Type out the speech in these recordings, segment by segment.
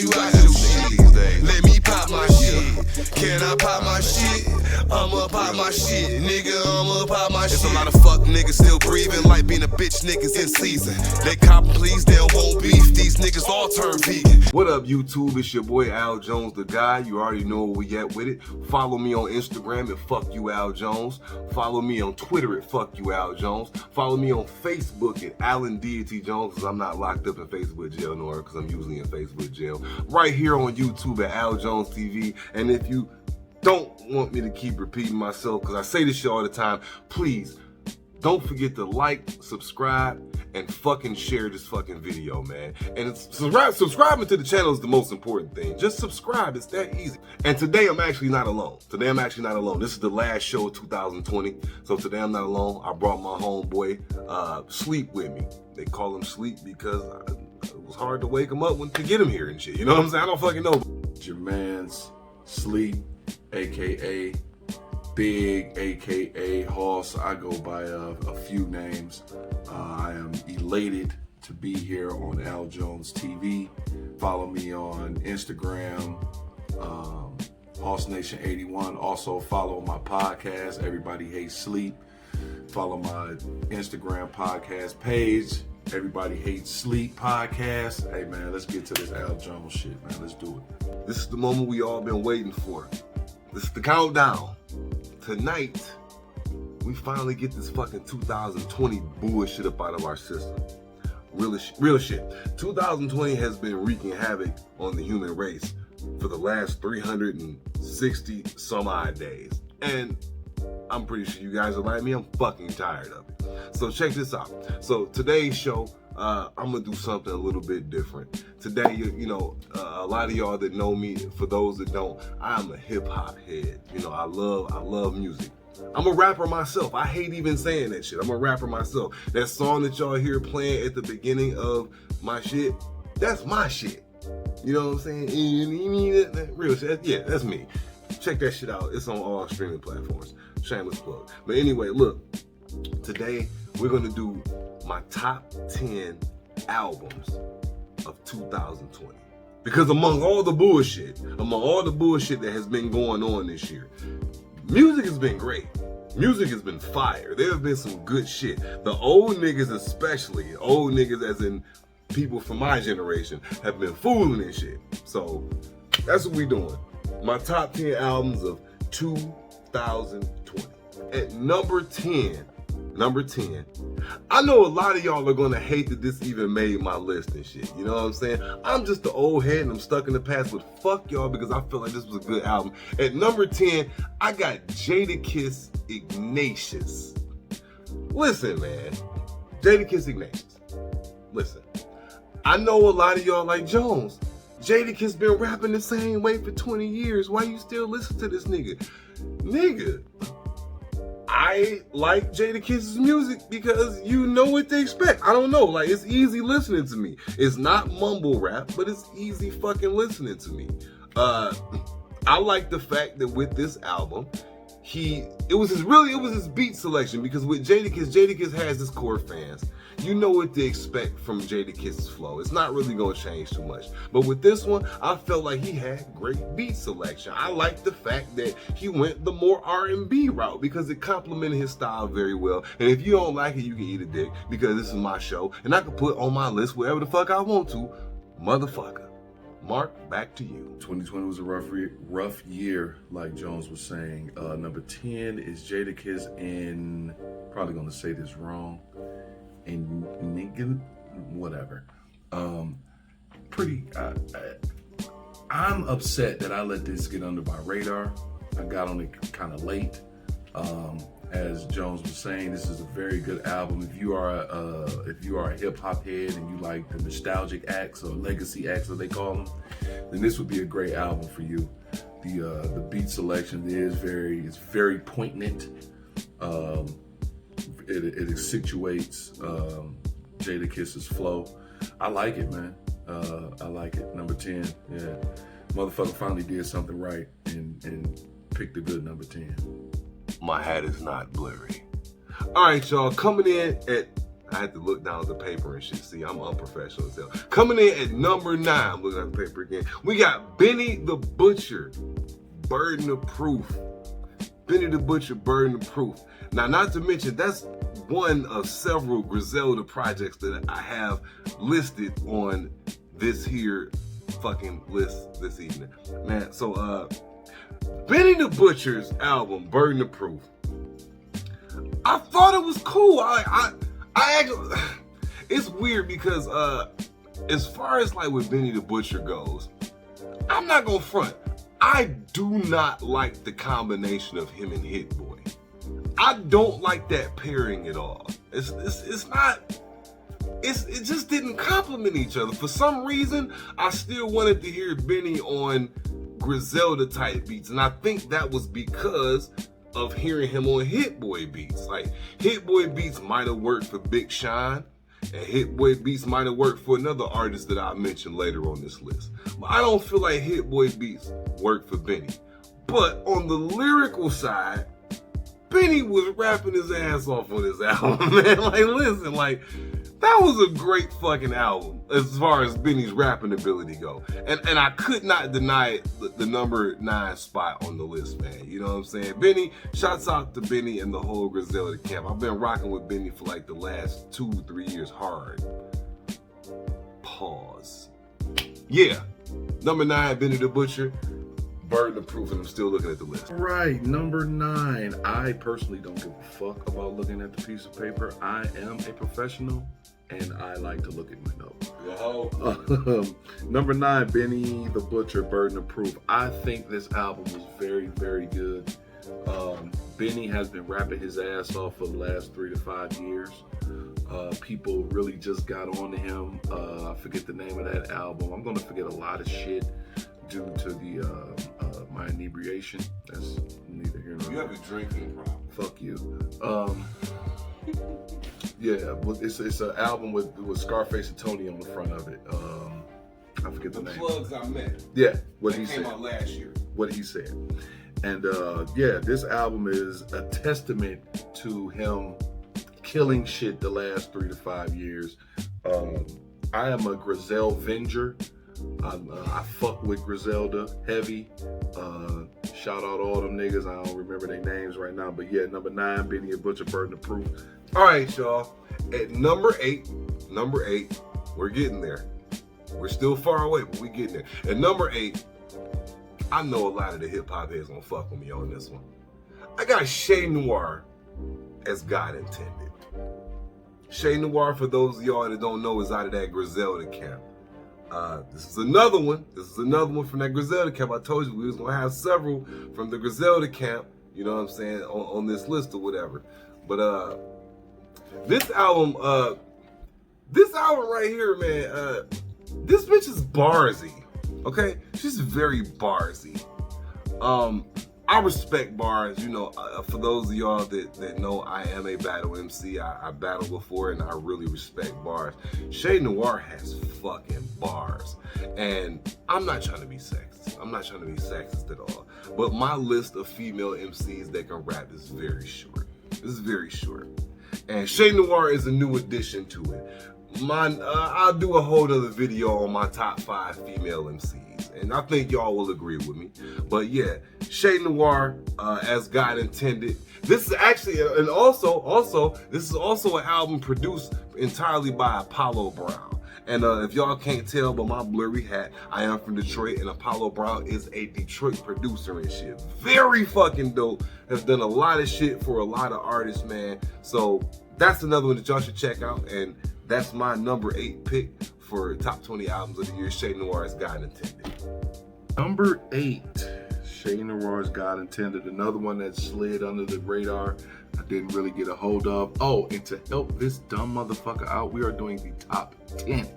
you out your shit these days. Let me pop my shit. Can I pop my shit? I'ma pop my shit, nigga. I'ma pop my shit. It's a lot of fuck niggas still breathing like being a bitch niggas in season. They cop please, they don't want beef. These niggas all turn vegan. What up, YouTube? It's your boy Al Jones, the guy. You already know where we at with it. Follow me on Instagram at Fuck You Al Jones. Follow me on Twitter at Fuck You Al Jones. Follow me on Facebook at Alan Deity Jones, because I'm not locked up in Facebook jail nor because I'm usually in Facebook jail. Right here on YouTube at Al Jones TV. And if you don't want me to keep repeating myself, because I say this shit all the time, please don't forget to like, subscribe, and fucking share this fucking video, man. And subscribing to the channel is the most important thing. Just subscribe, it's that easy. And today I'm actually not alone. This is the last show of 2020. So today I'm not alone. I brought my homeboy Sleep with me. They call him Sleep because it was hard to wake him up to get him here and shit. You know what I'm saying? I don't fucking know. It's your man's Sleep, aka Big, aka Hoss. I go by a few names. I am elated to be here on Al Jones TV. Follow me on Instagram, Hoss Nation 81. Also follow my podcast, Everybody Hates Sleep. Follow my Instagram podcast page, Everybody Hates Sleep podcast. Hey man, let's get to this Al Jones shit, man. Let's do it. This is the moment we all been waiting for. This is the countdown. Tonight, we finally get this fucking 2020 bullshit up out of our system. Real shit. 2020 has been wreaking havoc on the human race for the last 360 some odd days. And I'm pretty sure you guys are like me, I'm fucking tired of it. So check this out. So today's show, I'm gonna do something a little bit different. Today, you know, a lot of y'all that know me, for those that don't, I'm a hip hop head. You know, I love music. I'm a rapper myself. I hate even saying that shit. I'm a rapper myself. That song that y'all hear playing at the beginning of my shit, that's my shit. You know what I'm saying? Real shit. Yeah, that's me. Check that shit out. It's on all streaming platforms. Shameless plug. But anyway, look, today we're gonna do my top 10 albums of 2020. Because among all the bullshit that has been going on this year, music has been great. Music has been fire. There have been some good shit. The old niggas especially, old niggas as in people from my generation, have been fooling and shit. So that's what we doing. My top 10 albums of 2020. At number 10, I know a lot of y'all are gonna hate that this even made my list and shit. You know what I'm saying? I'm just the old head and I'm stuck in the past, but fuck y'all because I feel like this was a good album. At number 10, I got Jadakiss Ignatius. Listen, man. Jadakiss Ignatius. Listen. I know a lot of y'all like Jones. Jadakiss been rapping the same way for 20 years. Why you still listen to this nigga? Nigga. I like Jadakiss's music because you know what to expect. I don't know, like it's easy listening to me. It's not mumble rap, but it's easy fucking listening to me. I like the fact that with this album, it was his beat selection, because with Jadakiss has his core fans. You know what to expect from Jadakiss's flow. It's not really gonna change too much. But with this one, I felt like he had great beat selection. I like the fact that he went the more R&B route because it complemented his style very well. And if you don't like it, you can eat a dick, because this is my show and I can put on my list wherever the fuck I want to. Motherfucker. Mark, back to you. 2020 was a rough year, like Jones was saying. Number 10 is Jadakiss in, probably gonna say this wrong, and nigga, whatever. I'm upset that I let this get under my radar. I got on it kind of late. As Jones was saying, this is a very good album. If you are a hip hop head and you like the nostalgic acts or legacy acts, as they call them, then this would be a great album for you. The beat selection is very poignant. It accentuates Jadakiss's flow. I like it, man. I like it. Number 10, yeah. Motherfucker finally did something right and picked a good number 10. My hat is not blurry. All right, y'all, coming in at I had to look down at the paper and shit. See, I'm unprofessional as hell. Coming in at number 9, I'm looking at the paper again. We got Benny the Butcher, Burden of Proof. Benny the Butcher, Burden of Proof. Now, not to mention, that's one of several Griselda projects that I have listed on this here fucking list this evening. Man, so Benny the Butcher's album, Burden of Proof. I thought it was cool. I actually, it's weird because as far as like with Benny the Butcher goes, I'm not gonna front. I do not like the combination of him and Hit Boy. I don't like that pairing at all. It's not. It just didn't complement each other. For some reason, I still wanted to hear Benny on Griselda type beats, and I think that was because of hearing him on Hit Boy beats. Like, Hit Boy beats might have worked for Big Sean, and Hit Boy beats might have worked for another artist that I mentioned later on this list. But I don't feel like Hit Boy beats work for Benny. But on the lyrical side, Benny was rapping his ass off on this album, man. Like, listen, like, that was a great fucking album as far as Benny's rapping ability go. And I could not deny the number 9 spot on the list, man. You know what I'm saying? Benny, shouts out to Benny and the whole Griselda camp. I've been rocking with Benny for like the last 2-3 years hard. Pause. Yeah. Number 9, Benny the Butcher. Burden of Proof, and I'm still looking at the list. All right, number 9. I personally don't give a fuck about looking at the piece of paper. I am a professional, and I like to look at my notes. Number 9, Benny the Butcher, Burden of Proof. I think this album was very, very good. Benny has been rapping his ass off for the last 3 to 5 years. People really just got on to him. I forget the name of that album. I'm gonna forget a lot of shit due to the my inebriation. That's neither here nor there. You have a drinking problem. Fuck you. Yeah, it's an album with Scarface and Tony on the front of it. I forget the name. Plugs I Met. Yeah, what he came said. out last year. What he said. And yeah, this album is a testament to him killing shit the last 3 to 5 years. I am a Griselda Venger. I fuck with Griselda heavy. Shout out all them niggas. I don't remember their names right now, but yeah, number 9, Benny the Butcher, Burden of Proof. All right, y'all. At number 8, we're getting there. We're still far away, but we getting there. At number 8, I know a lot of the hip hop heads gonna fuck with me on this one. I got Che Noir as God Intended. Che Noir, for those of y'all that don't know, is out of that Griselda camp. This is another one. From that Griselda camp. I told you we was gonna have several from the Griselda camp, you know what I'm saying, on this list or whatever. But this album right here, man, this bitch is barsy. Okay? She's very barsy. I respect bars, you know, for those of y'all that know I am a battle MC. I battled before and I really respect bars. Che Noir has fucking bars. And I'm not trying to be sexist at all. But my list of female MCs that can rap is very short. And Che Noir is a new addition to it. I'll do a whole other video on my top 5 female MCs, and I think y'all will agree with me. But yeah, Che Noir as God Intended. This is actually, and also this is also an album produced entirely by Apollo Brown. And if y'all can't tell by my blurry hat, I am from Detroit, and Apollo Brown is a Detroit producer and shit. Very fucking dope. Has done a lot of shit for a lot of artists, man. So that's another one that y'all should check out, and that's my number 8 pick for top 20 albums of the year. Che Noir's God Intended. Number 8, Che Noir's God Intended. Another one that slid under the radar. I didn't really get a hold of. Oh, and to help this dumb motherfucker out, we are doing the top 10,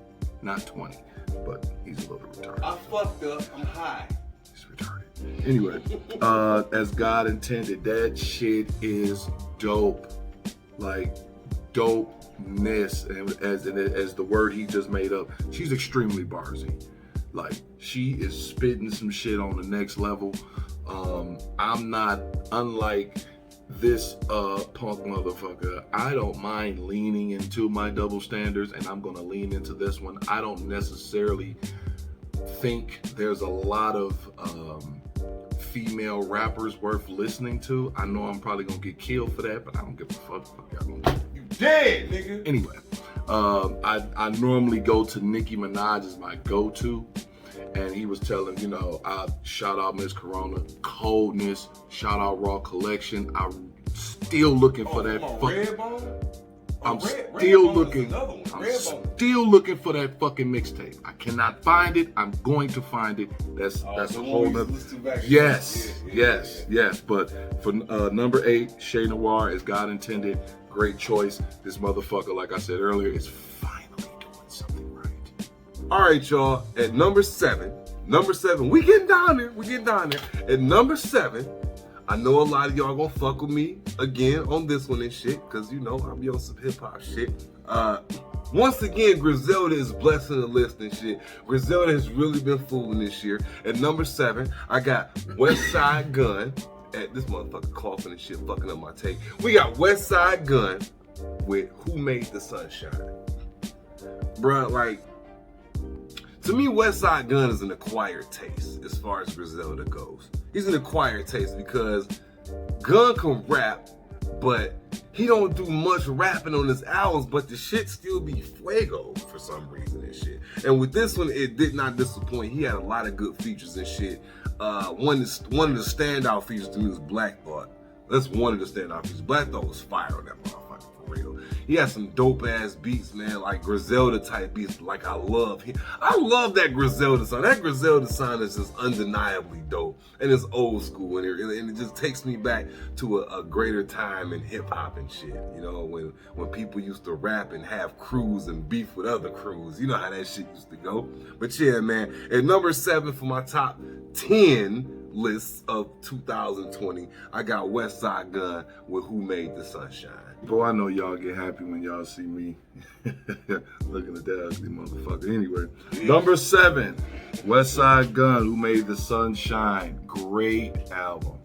not 20. But he's a little retarded. I fucked up. I'm high. He's retarded. Anyway, as God Intended, that shit is dope. Like, dopeness, as the word he just made up. She's extremely barsy. Like, she is spitting some shit on the next level. I'm not, unlike this punk motherfucker. I don't mind leaning into my double standards, and I'm gonna lean into this one. I don't necessarily think there's a lot of female rappers worth listening to. I know I'm probably gonna get killed for that, but I don't give a fuck. Fuck y'all gonna do. You dead, nigga. Anyway, I normally go to Nicki Minaj as my go-to, and he was telling, you know, I shout out Miss Corona, Coldness, shout out Raw Collection. I'm still looking for that fucking. I'm still looking. I'm still looking for that fucking mixtape. I cannot find it. I'm going to find it. That's a whole nother. Yes. But for number 8, Che Noir, as God intended. Great choice. This motherfucker, like I said earlier, is finally doing something right. All right, y'all. At number 7, we getting down there. At number 7. I know a lot of y'all gonna fuck with me again on this one and shit, cause you know I be on some hip hop shit. Once again, Griselda is blessing the list and shit. Griselda has really been fooling this year. At number 7, I got Westside Gunn. At this motherfucker coughing and shit, fucking up my take. We got Westside Gunn with Who Made the Sunshine. Bruh, like, to me, Westside Gunn is an acquired taste as far as Griselda goes. He's an acquired taste because Gunn can rap, but he don't do much rapping on his albums, but the shit still be fuego for some reason and shit. And with this one, it did not disappoint. He had a lot of good features and shit. One of the standout features to me was Black Thought. That's one of the standout features. Black Thought was fire on that motherfucker, for real. He had some dope ass beats, man, like Griselda type beats. Like I love that Griselda sound. That Griselda sound is just undeniably dope, and it's old school, and it just takes me back to a greater time in hip hop and shit. You know, when people used to rap and have crews and beef with other crews. You know how that shit used to go. But yeah, man. At number 7 for my top 10 lists of 2020, I got Westside Gunn with Who Made the Sunshine. Bro, I know y'all get happy when y'all see me looking at that ugly motherfucker. Anyway, number 7, Westside Gunn, Who Made the Sunshine. Great album.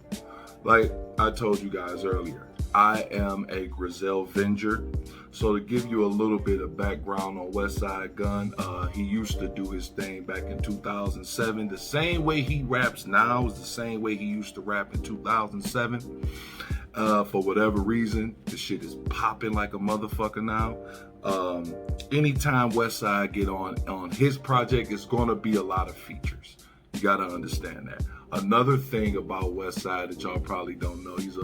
Like I told you guys earlier, I am a Grizel Venger. So to give you a little bit of background on Westside Gunn, he used to do his thing back in 2007. The same way he raps now is the same way he used to rap in 2007. For whatever reason, the shit is popping like a motherfucker now. Anytime Westside get on his project, it's gonna be a lot of features. You gotta understand that. Another thing about Westside that y'all probably don't know, he's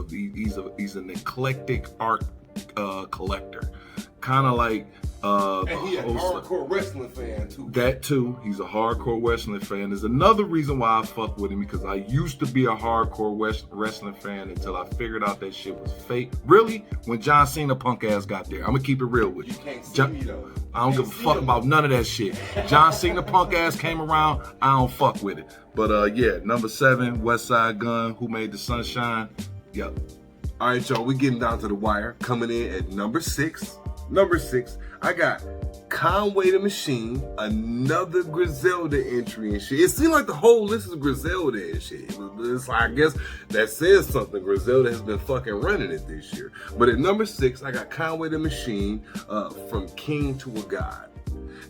an eclectic art collector, kind of like and he a hardcore wrestling fan too. That too, he's a hardcore wrestling fan. There's another reason why I fuck with him, because I used to be a hardcore wrestling fan until I figured out that shit was fake. Really, when John Cena punk ass got there, I'm gonna keep it real with you. You can't see me though. I don't give a fuck about none of that shit. John Cena punk ass came around, I don't fuck with it. But yeah, number 7, Westside Gunn, Who Made the Sunshine. Yep. All right, y'all, we getting down to the wire. Coming in at number 6. Number 6, I got Conway the Machine, another Griselda entry and shit. It seemed like the whole list is Griselda and shit. It's like, I guess that says something. Griselda has been fucking running it this year. But at number 6, I got Conway the Machine, From King to a God.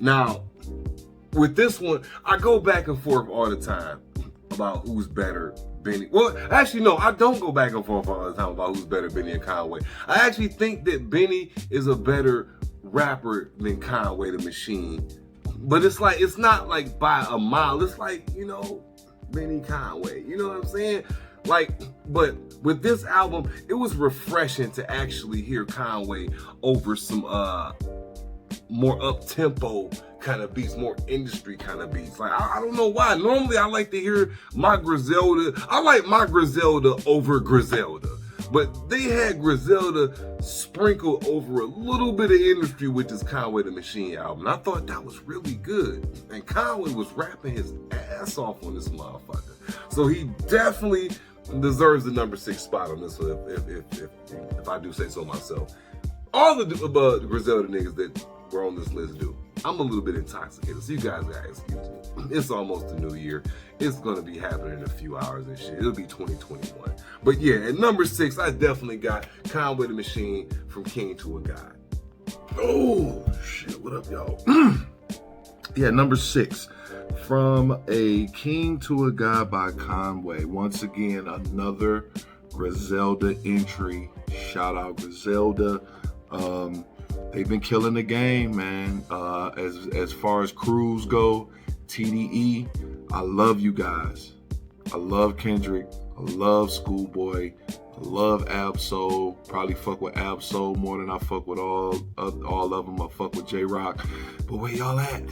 Now, with this one, I go back and forth all the time about who's better, Benny. Well, actually, no, I don't go back and forth all the time about who's better, Benny and Conway. I actually think that Benny is a better rapper than Conway the Machine. But it's like, it's not like by a mile. It's like, you know, Benny Conway. You know what I'm saying? Like, but with this album, it was refreshing to actually hear Conway over some more up-tempo kind of beats, more industry kind of beats. Like, I don't know why. Normally, I like to hear my Griselda. I like my Griselda over Griselda. But they had Griselda sprinkled over a little bit of industry with this Conway the Machine album. I thought that was really good. And Conway was rapping his ass off on this motherfucker. So he definitely deserves the number 6 spot on this one, if I do say so myself. All the Griselda niggas that were on this list do. I'm a little bit intoxicated, so you guys gotta excuse me. It's almost the new year. It's gonna be happening in a few hours and shit. It'll be 2021. But yeah, at number 6, I definitely got Conway the Machine from King to a God. Oh, shit. What up, y'all? Yeah, number 6. From a King to a God by Conway. Once again, another Griselda entry. Shout out Griselda. They've been killing the game, man. As far as crews go, TDE, I love you guys. I love Kendrick. I love Schoolboy. I love Ab-Soul. Probably fuck with Ab-Soul more than I fuck with all of them. I fuck with J-Rock. But where y'all at?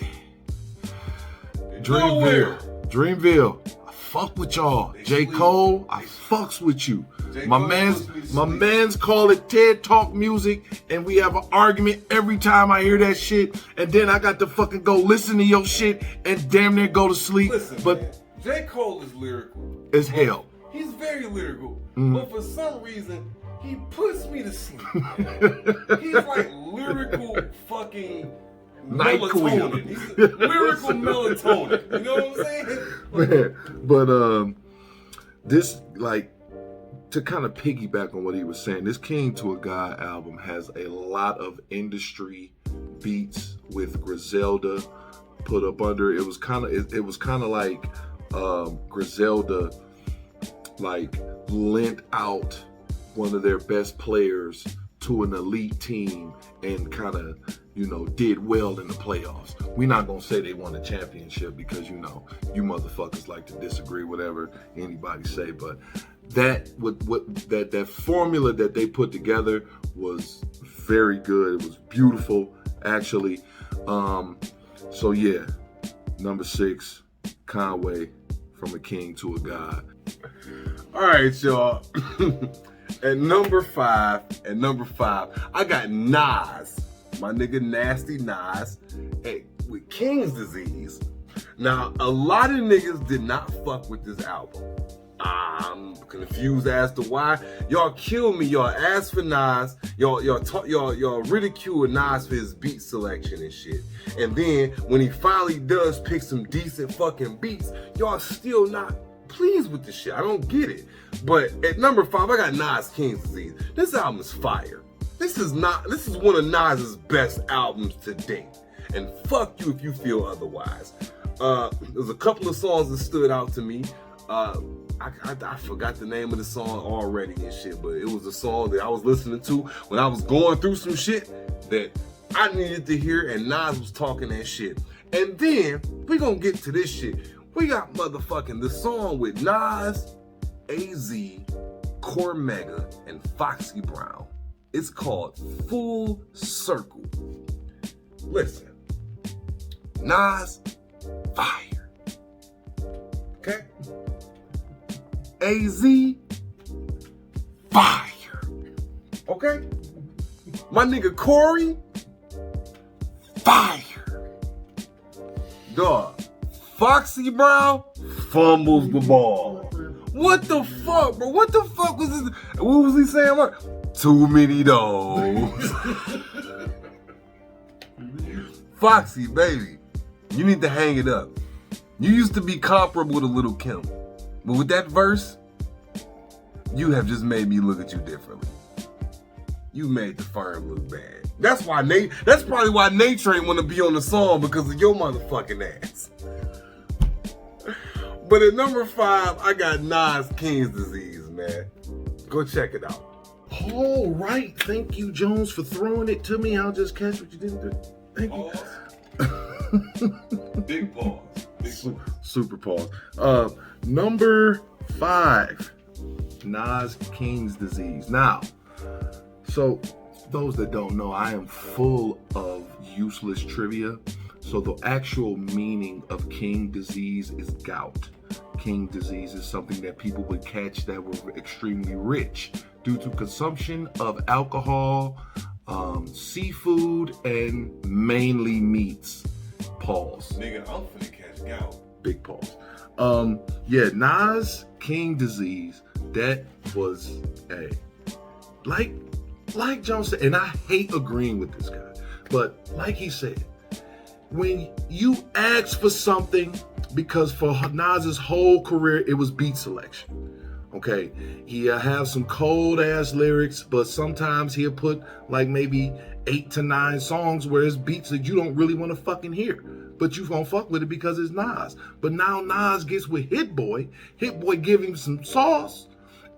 Dreamville. I fuck with y'all. J. Cole, I fucks with you. My man's call it TED Talk music, and we have an argument every time I hear that shit, and then I got to fucking go listen to your shit and damn near go to sleep. Listen, but man, J. Cole is lyrical. As hell. He's very lyrical, Mm-hmm. but for some reason, he puts me to sleep. He's like lyrical fucking melatonin. He's lyrical melatonin. You know what I'm saying? Man, but this, like, to kind of piggyback on what he was saying, this King to a God album has a lot of industry beats with Griselda put up under. It was kind of like Griselda like lent out one of their best players to an elite team and kind of, did well in the playoffs. We're not gonna say they won a championship because you motherfuckers like to disagree, whatever anybody say, but that formula that they put together was very good. It was beautiful, actually. So yeah, number 6, Conway, from a King to a God. All right, y'all. At number 5, I got Nas, my nigga Nasty Nas, with King's Disease. Now, a lot of niggas did not fuck with this album. I'm confused as to why. Y'all kill me. Y'all ask for Nas. Y'all ridicule Nas for his beat selection and shit. And then when he finally does pick some decent fucking beats, y'all still not pleased with the shit. I don't get it. But at number 5, I got Nas King's Disease. This album is fire. This is one of Nas's best albums to date. And fuck you if you feel otherwise. There's a couple of songs that stood out to me. I forgot the name of the song already and shit, but it was a song that I was listening to when I was going through some shit that I needed to hear, and Nas was talking that shit. And then we gonna get to this shit. We got motherfucking the song with Nas, AZ, Cormega, and Foxy Brown. It's called Full Circle. Listen, Nas, fire. Okay? AZ, fire. Okay? My nigga Corey, fire. Dog, Foxy Brown fumbles the ball. What the fuck, bro? What the fuck was this? What was he saying? What? Too many dogs. Foxy, baby, you need to hang it up. You used to be comparable to Lil' Kim. But with that verse, you have just made me look at you differently. You made the firm look bad. That's probably why Nate Train want to be on the song, because of your motherfucking ass. But at number 5, I got Nas King's Disease, man. Go check it out. All right. Thank you, Jones, for throwing it to me. I'll just catch what you didn't do. Thank you. Big pause. Super pause. Number 5, Nas King's Disease. Now, so those that don't know, I am full of useless trivia. So the actual meaning of King Disease is gout. King Disease is something that people would catch that were extremely rich due to consumption of alcohol, seafood, and mainly meats. Pause. Nigga, I'm finna catch gout. Big pause. Yeah, Nas King Disease, that was like Jones said, and I hate agreeing with this guy, but like he said, when you ask for something, because for Nas's whole career, it was beat selection. Okay, he have some cold ass lyrics, but sometimes he'll put like maybe 8 to 9 songs where it's beats that you don't really want to fucking hear, but you gonna fuck with it because it's Nas. But now Nas gets with Hit Boy. Hit Boy give him some sauce,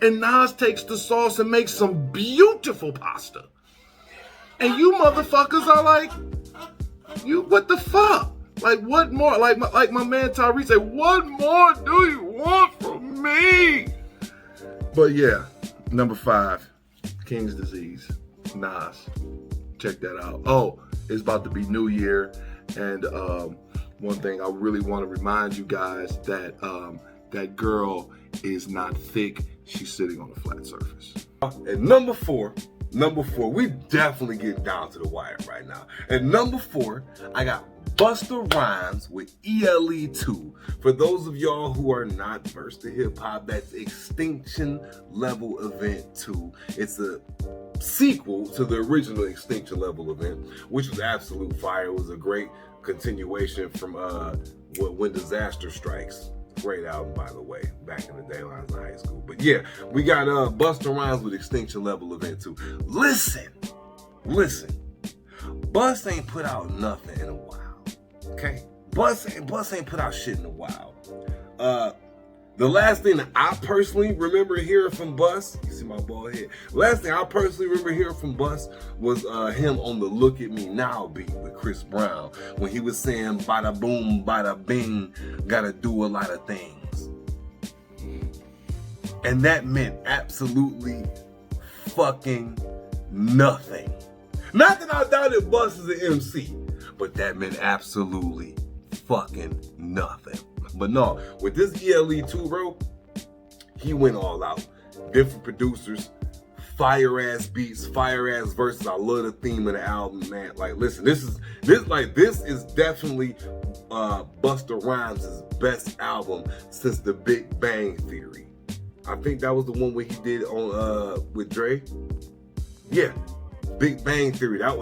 and Nas takes the sauce and makes some beautiful pasta. And you motherfuckers are like, you what the fuck? Like what more? Like my man Tyrese said, what more do you want from me? But yeah, number 5, King's Disease, Nas. Check that out. Oh, it's about to be New Year, and one thing I really want to remind you guys that that girl is not thick. She's sitting on a flat surface. And number four, we definitely getting down to the wire right now. And number 4, I got Busta Rhymes with ELE2. For those of y'all who are not versed in hip hop, that's Extinction Level Event 2. It's a sequel to the original Extinction Level Event, which was absolute fire. It was a great continuation from When Disaster Strikes. Great album, by the way, back in the day when I was in high school. But yeah, we got Busta Rhymes with Extinction Level Event 2. Listen. Bus ain't put out nothing in a while. Okay? Bus ain't put out shit in a while. The last thing that I personally remember hearing from Bus, you see my bald head. Last thing I personally remember hearing from Bus was him on the Look at Me Now beat with Chris Brown, when he was saying bada boom, bada bing, gotta do a lot of things. And that meant absolutely fucking nothing. Not that I doubted Bus is an MC, but that meant absolutely fucking nothing. But no, with this ELE2, bro, he went all out. Different producers, fire ass beats, fire ass verses. I love the theme of the album, man. Like, listen, this is definitely Busta Rhymes' best album since The Big Bang Theory. I think that was the one where he did on with Dre. Yeah. Big Bang Theory, that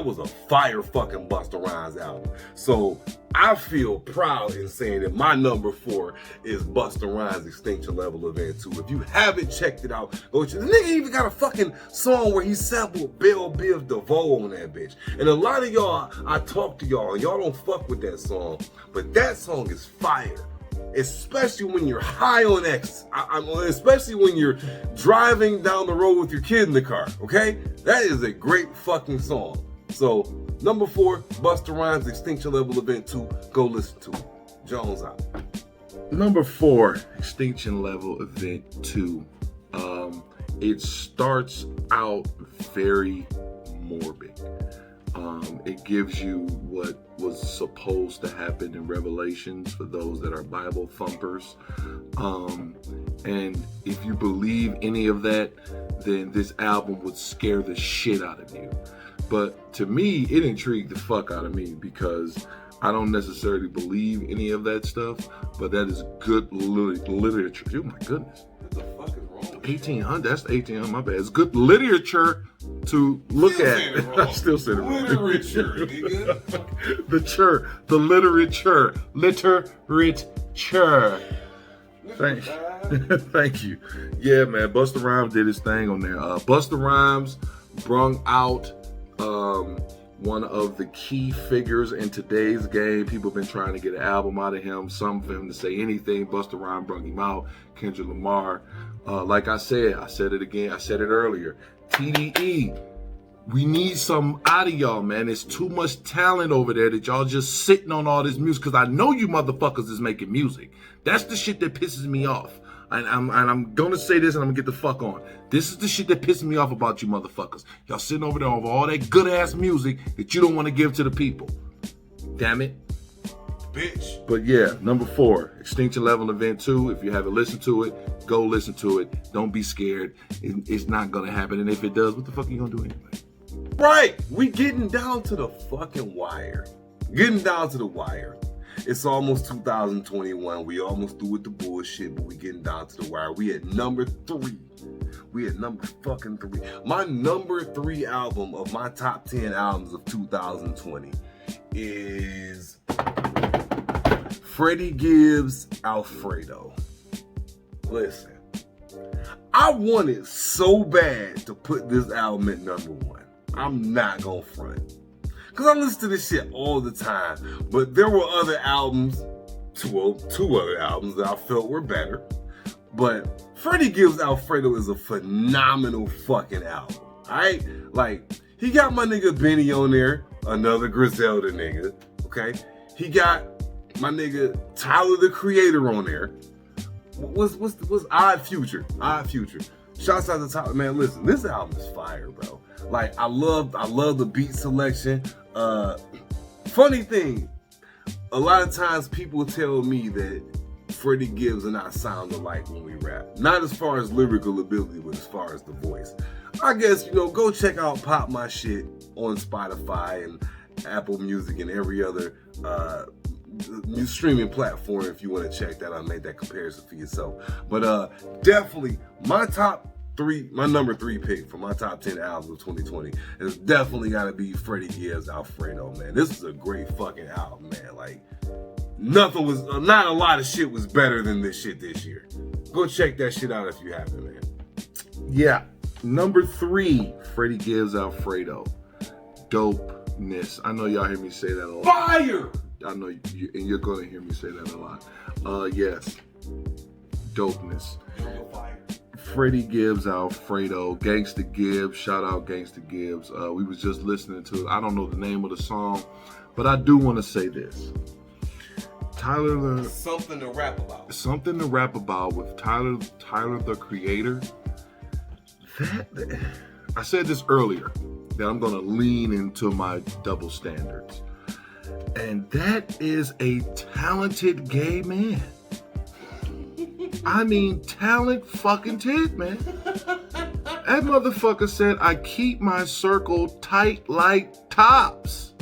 was a fire fucking Busta Rhymes album. So I feel proud in saying that my number 4 is Busta Rhymes Extinction Level Event 2. If you haven't checked it out, go check. The nigga even got a fucking song where he sampled Bell Biv DeVoe on that bitch. And a lot of y'all, I talk to y'all, and y'all don't fuck with that song, but that song is fire. Especially when you're high on X, especially when you're driving down the road with your kid in the car, okay? That is a great fucking song. So, number 4, Busta Rhymes Extinction Level Event 2. Go listen to it. Jones out. Number 4, Extinction Level Event 2. It starts out very morbid. It gives you what was supposed to happen in Revelations for those that are Bible thumpers. And if you believe any of that, then this album would scare the shit out of you. But to me, it intrigued the fuck out of me because I don't necessarily believe any of that stuff, but that is good literature. Oh my goodness. What the fuck is wrong? 1800, that's the 1800, my bad. It's good literature to look at. I still said it wrong. Literature, nigga. The literature. Thank you. Yeah, man, Busta Rhymes did his thing on there. Busta Rhymes brung out one of the key figures in today's game. People have been trying to get an album out of him, some for him to say anything. Busta Rhymes brung him out. Kendrick Lamar. Like I said it again, I said it earlier. TDE, we need some out of y'all, man. There's too much talent over there that y'all just sitting on all this music, because I know you motherfuckers is making music. That's the shit that pisses me off. And I'm gonna say this and I'm gonna get the fuck on. This is the shit that pisses me off about you motherfuckers. Y'all sitting over there over all that good ass music that you don't want to give to the people. Damn it. Bitch. But yeah, number 4, Extinction Level Event 2. If you haven't listened to it, go listen to it. Don't be scared. It's not gonna happen. And if it does, what the fuck are you gonna do anyway? Right. We getting down to the fucking wire. It's almost 2021. We almost through with the bullshit, but we getting down to the wire. We at number 3. My number 3 album of my top 10 albums of 2020 is Freddie Gibbs Alfredo. Listen, I wanted so bad to put this album at number 1. I'm not gonna front. Cause I listen to this shit all the time. But there were other albums, two other albums that I felt were better. But Freddie Gibbs Alfredo is a phenomenal fucking album. Alright? Like, he got my nigga Benny on there, another Griselda nigga. Okay? He got my nigga Tyler the Creator on there. What's Odd Future? Odd Future. Shouts out to Tyler. Man, listen, this album is fire, bro. Like, I love the beat selection. Funny thing, a lot of times people tell me that Freddie Gibbs and I sound alike when we rap. Not as far as lyrical ability, but as far as the voice. I guess, go check out Pop My Shit on Spotify and Apple Music and every other new streaming platform if you want to check that out and make that comparison for yourself. But definitely my number 3 pick for my top 10 albums of 2020 has definitely got to be Freddie Gibbs Alfredo, man. This is a great fucking album, man. Like, not a lot of shit was better than this shit this year. Go check that shit out if you haven't, man. Yeah. Number 3, Freddie Gibbs Alfredo. Dopeness. I know y'all hear me say that a lot. Fire! I know you, and you're going to hear me say that a lot. Yes. Dopeness. Freddie Gibbs Alfredo, Gangsta Gibbs, shout out Gangsta Gibbs. We was just listening to it. I don't know the name of the song, but I do want to say this. Something to rap about. Something to rap about with Tyler the Creator. I said this earlier, that I'm going to lean into my double standards. And that is a talented gay man. I mean, talent fucking tit, man. That motherfucker said, I keep my circle tight like tops.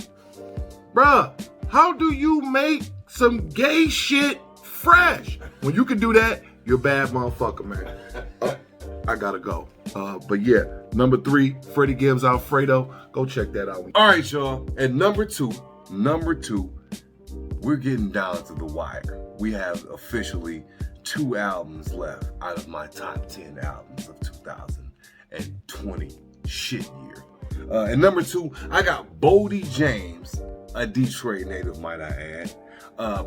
Bruh, how do you make some gay shit fresh? When you can do that, you're a bad motherfucker, man. I gotta go. But yeah, number 3, Freddie Gibbs Alfredo. Go check that out. All right, y'all. And number two, we're getting down to the wire. We have officially 2 albums left out of my top 10 albums of 2020 shit year. And number 2, I got Boldy James, a Detroit native, might I add.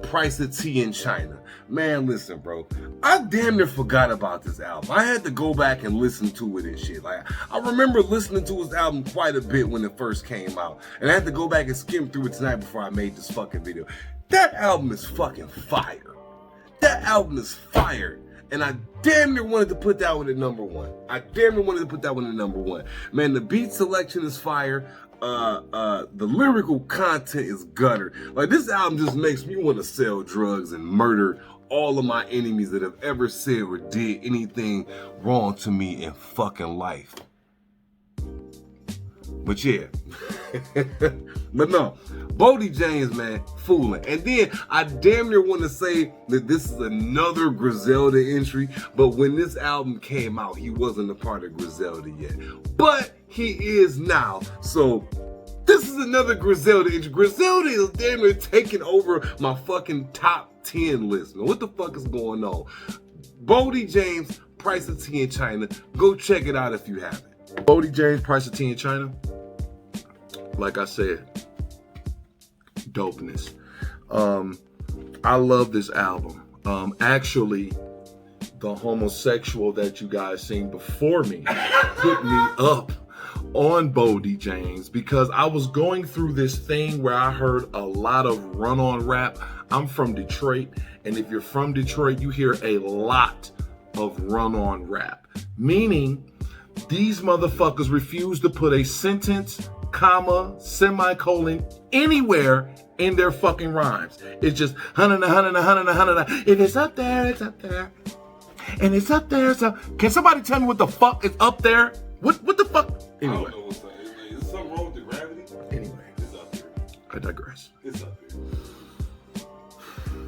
Price of Tea in China. Man, listen, bro. I damn near forgot about this album. I had to go back and listen to it and shit. Like, I remember listening to his album quite a bit when it first came out. And I had to go back and skim through it tonight before I made this fucking video. That album is fucking fire. That album is fire. And I damn near wanted to put that one at number 1. Man, the beat selection is fire. The lyrical content is gutter. Like, this album just makes me want to sell drugs and murder all of my enemies that have ever said or did anything wrong to me in fucking life. But yeah. But no, Boldy James, man, fooling. And then I damn near want to say that this is another Griselda entry, but when this album came out, he wasn't a part of Griselda yet. But he is now. So this is another Griselda entry. Griselda is damn near taking over my fucking top 10 list. Now, what the fuck is going on? Boldy James, Price of Tea in China. Go check it out if you haven't. Boldy James, Price of Tea in China. Like I said, dopeness. I love this album. Actually, the homosexual that you guys seen before me put me up on Boldy James because I was going through this thing where I heard a lot of run-on rap. I'm from Detroit, and if you're from Detroit, you hear a lot of run-on rap, meaning these motherfuckers refuse to put a sentence, comma, semicolon anywhere in their fucking rhymes. It's just hundred. If it's up there, it's up there. And it's up there, so can somebody tell me what the fuck is up there? What the fuck? Anyway. I don't know what's up. Is something wrong with the gravity? Anyway. It's up there. I digress. It's up there.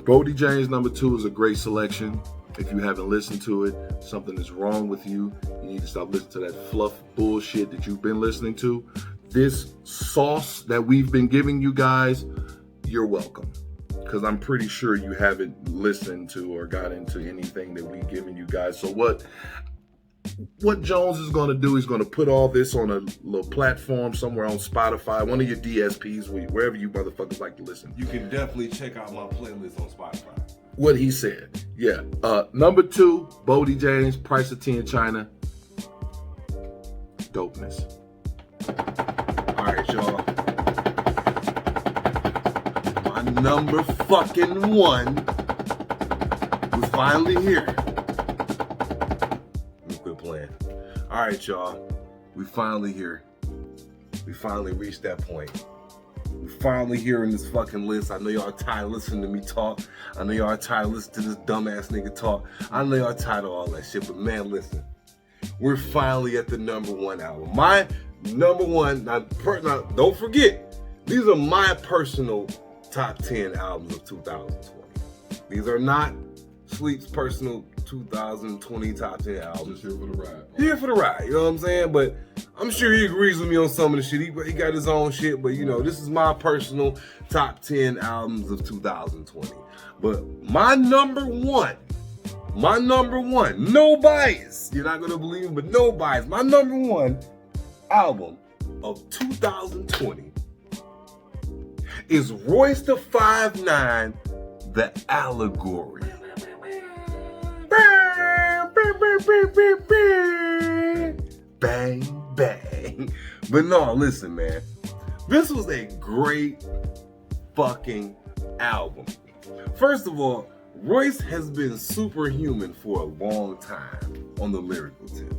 Boldy James number 2 is a great selection. If you haven't listened to it, something is wrong with you. You need to stop listening to that fluff bullshit that you've been listening to. This sauce that we've been giving you guys, you're welcome. Because I'm pretty sure you haven't listened to or got into anything that we've given you guys. So what Jones is going to do, he's going to put all this on a little platform somewhere on Spotify, one of your DSPs, wherever you motherfuckers like to listen. You can definitely check out my playlist on Spotify. What he said. Yeah. Number 2, Bodie James, Price of Tea in China. Dopeness. All right, y'all. My number fucking 1 was finally here. All right, y'all. We finally here. We finally reached that point. We finally here in this fucking list. I know y'all tired of listening to me talk. I know y'all tired of listening to this dumbass nigga talk. I know y'all tired of all that shit. But man, listen. We're finally at the number 1 album. My number 1. Now, don't forget, these are my personal top 10 albums of 2020. These are not Sleep's personal 2020 top 10 albums. Just here for the ride. Here for the ride, you know what I'm saying? But I'm sure he agrees with me on some of the shit. He got his own shit, but you know, this is my personal top 10 albums of 2020. But my number one, no bias. You're not gonna believe it, but no bias. My number 1 album of 2020 is Royce da 5'9", The Allegory. Bang, bang. But no, listen, man. This was a great fucking album. First of all, Royce has been superhuman for a long time on the lyrical tip.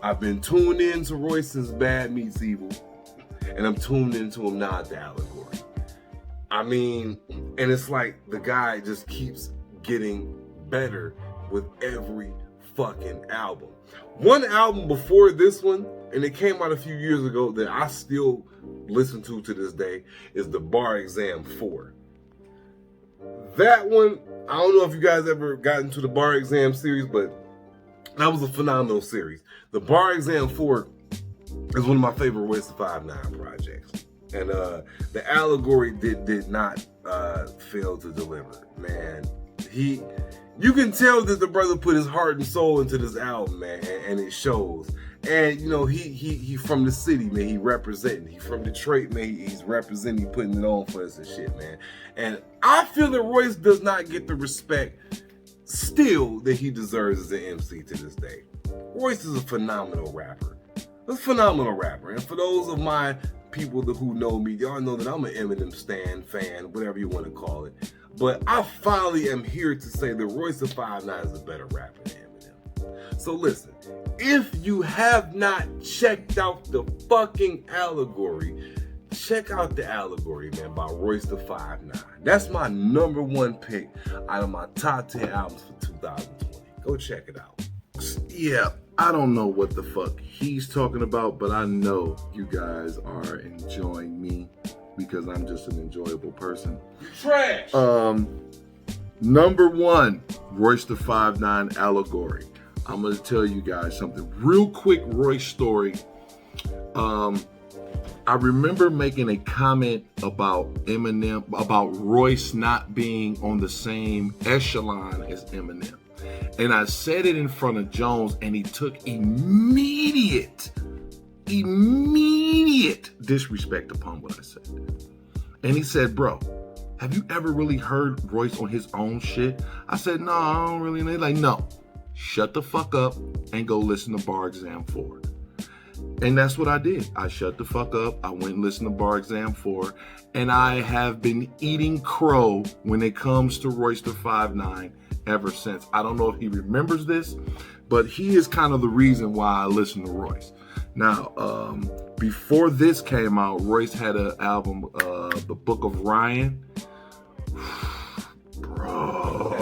I've been tuned in to Royce since Bad Meets Evil, and I'm tuned into him now at The Allegory. I mean, and it's like the guy just keeps getting better with every fucking album. One album before this one, and it came out a few years ago, that I still listen to this day, is The Bar Exam 4. That one, I don't know if you guys ever got into the Bar Exam series, but that was a phenomenal series. The Bar Exam 4 is one of my favorite Royce da 5'9" projects. And The Allegory did not fail to deliver, man. You can tell that the brother put his heart and soul into this album, man, and it shows. And you know, he from the city, man. He representing. He from Detroit, man. He's representing, putting it on for us and shit, man. And I feel that Royce does not get the respect still that he deserves as an MC to this day. Royce is a phenomenal rapper. A phenomenal rapper. And for those of my people who know me, y'all know that I'm an Eminem stan, fan, whatever you want to call it. But I finally am here to say that Royce da 5'9" is a better rapper than Eminem. So listen, if you have not checked out the fucking Allegory, check out The Allegory, man, by Royce da 5'9". That's my number 1 pick out of my top 10 albums for 2020. Go check it out. Yeah, I don't know what the fuck he's talking about, but I know you guys are enjoying me because I'm just an enjoyable person. Trash! Number 1, Royce da 5'9", Allegory. I'm gonna tell you guys something real quick. Royce story. I remember making a comment about Eminem, about Royce not being on the same echelon as Eminem. And I said it in front of Jones, and he took immediate disrespect upon what I said. And he said, bro, have you ever really heard Royce on his own shit? I said, no, I don't really. And they're like, no, shut the fuck up and go listen to Bar Exam 4. And that's what I did. I shut the fuck up. I went and listened to Bar Exam 4. And I have been eating crow when it comes to Royce da 5'9" ever since. I don't know if he remembers this, but he is kind of the reason why I listen to Royce. Now, before this came out, Royce had an album, The Book of Ryan. Bro.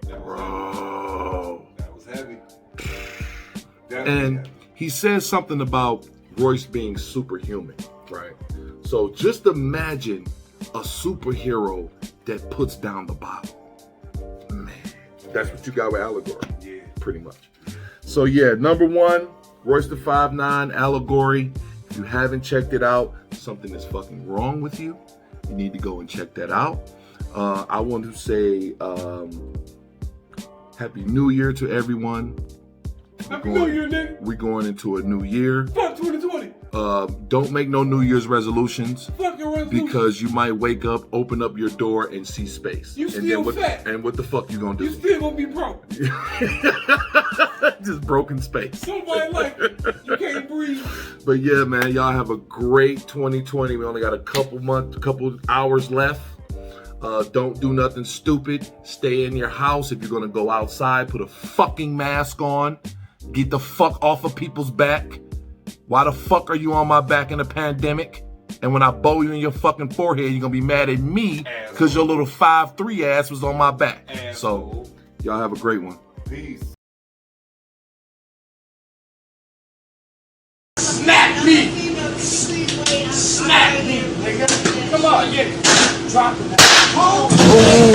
That was heavy. And he says something about Royce being superhuman, right? So just imagine a superhero that puts down the bottle. Man, that's what you got with Allegory. Yeah. Pretty much. So yeah, number 1, Royce da 5'9", Allegory. If you haven't checked it out, something is fucking wrong with you. You need to go and check that out. I want to say Happy New Year to everyone. Happy New Year, nigga. We're going into a new year. Fuck 2020. Don't make no New Year's resolutions. Fuck your resolution. Because you might wake up, open up your door, and see space. You still fat. And what the fuck you gonna do? You still gonna be broke. Just broken space. Somebody like it. You can't breathe. But yeah, man, y'all have a great 2020. We only got a couple hours left. Don't do nothing stupid. Stay in your house. If you're gonna go outside, put a fucking mask on. Get the fuck off of people's back. Why the fuck are you on my back in a pandemic? And when I bow you in your fucking forehead, you're gonna be mad at me because your little 5'3" ass was on my back. So, y'all have a great one. Peace. Smack me! Smack me, nigga! Come on, yeah. Drop it.